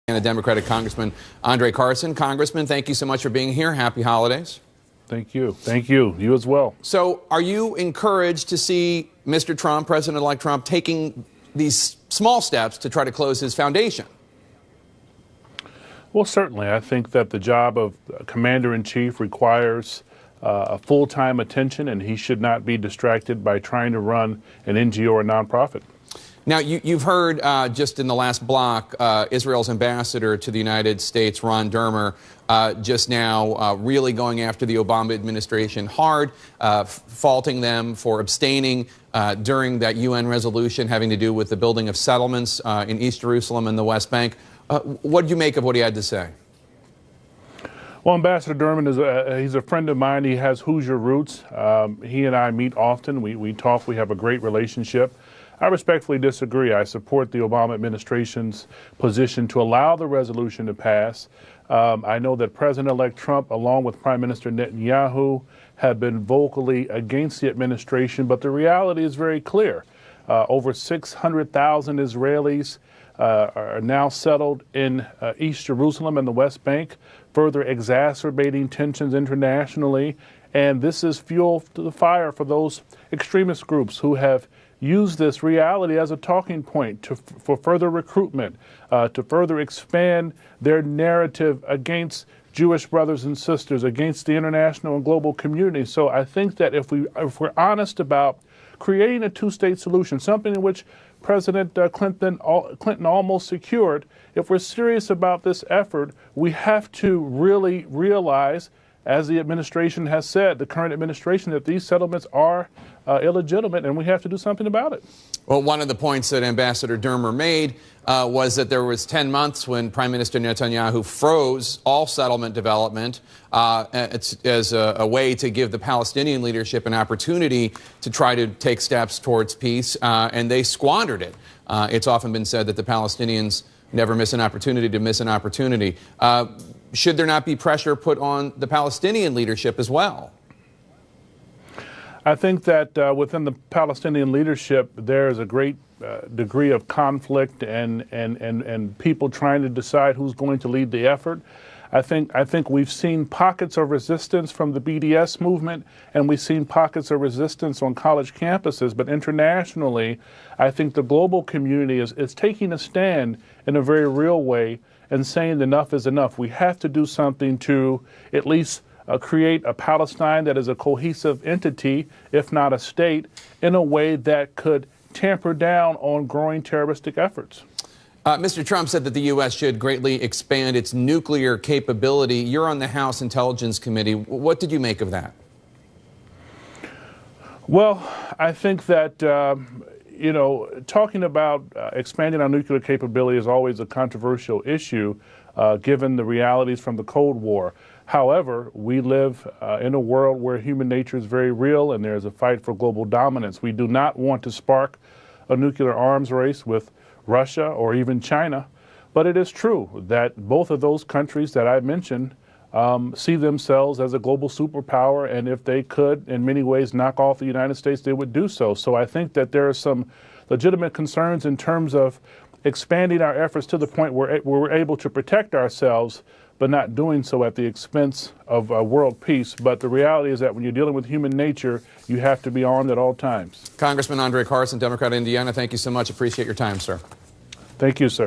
Democratic Congressman André Carson. Congressman, thank you so much for being here. Happy holidays. Thank you. Thank you. You as well. So are you encouraged to see Mr. Trump, President-elect Trump, taking these small steps to try to close his foundation? Well, certainly. I think that the job of commander-in-chief requires a full-time attention, and he should not be distracted by trying to run an NGO or a nonprofit. Now, you've heard just in the last block, Israel's ambassador to the United States, Ron Dermer, just now really going after the Obama administration hard, faulting them for abstaining during that UN resolution having to do with the building of settlements in East Jerusalem and the West Bank. What did you make of what he had to say? Well, Ambassador Dermer he's a friend of mine. He has Hoosier roots. He and I meet often. We talk. We have a great relationship. I respectfully disagree. I support the Obama administration's position to allow the resolution to pass. I know that President-elect Trump, along with Prime Minister Netanyahu, have been vocally against the administration, but the reality is very clear. Over 600,000 Israelis are now settled in East Jerusalem and the West Bank, further exacerbating tensions internationally. And this is fuel to the fire for those extremist groups who have used this reality as a talking point for further recruitment, to further expand their narrative against Jewish brothers and sisters, against the international and global community. So I think that if we're honest about creating a two-state solution, something in which President Clinton almost secured, if we're serious about this effort, we have to really realize, as the administration has said, the current administration, that these settlements are illegitimate, and we have to do something about it. Well, one of the points that Ambassador Dermer made was that there was 10 months when Prime Minister Netanyahu froze all settlement development as a way to give the Palestinian leadership an opportunity to try to take steps towards peace, and they squandered it. It's often been said that the Palestinians never miss an opportunity to miss an opportunity. Should there not be pressure put on the Palestinian leadership as well? I think that within the Palestinian leadership, there is a great degree of conflict and people trying to decide who's going to lead the effort. I think we've seen pockets of resistance from the BDS movement, and we've seen pockets of resistance on college campuses. But internationally, I think the global community is taking a stand in a very real way and saying enough is enough. We have to do something to at least create a Palestine that is a cohesive entity, if not a state, in a way that could tamper down on growing terroristic efforts. Mr. Trump said that the U.S. should greatly expand its nuclear capability. You're on the House Intelligence Committee. What did you make of that? Well, I think that, talking about expanding our nuclear capability is always a controversial issue, given the realities from the Cold War. However, we live in a world where human nature is very real, and there's a fight for global dominance. We do not want to spark a nuclear arms race with Russia or even China, but it is true that both of those countries that I mentioned see themselves as a global superpower, and if they could in many ways knock off the United States, they would do so. So I think that there are some legitimate concerns in terms of expanding our efforts to the point where we're able to protect ourselves, but not doing so at the expense of world peace. But the reality is that when you're dealing with human nature, you have to be armed at all times. Congressman André Carson, Democrat of Indiana, thank you so much. Appreciate your time, sir. Thank you, sir.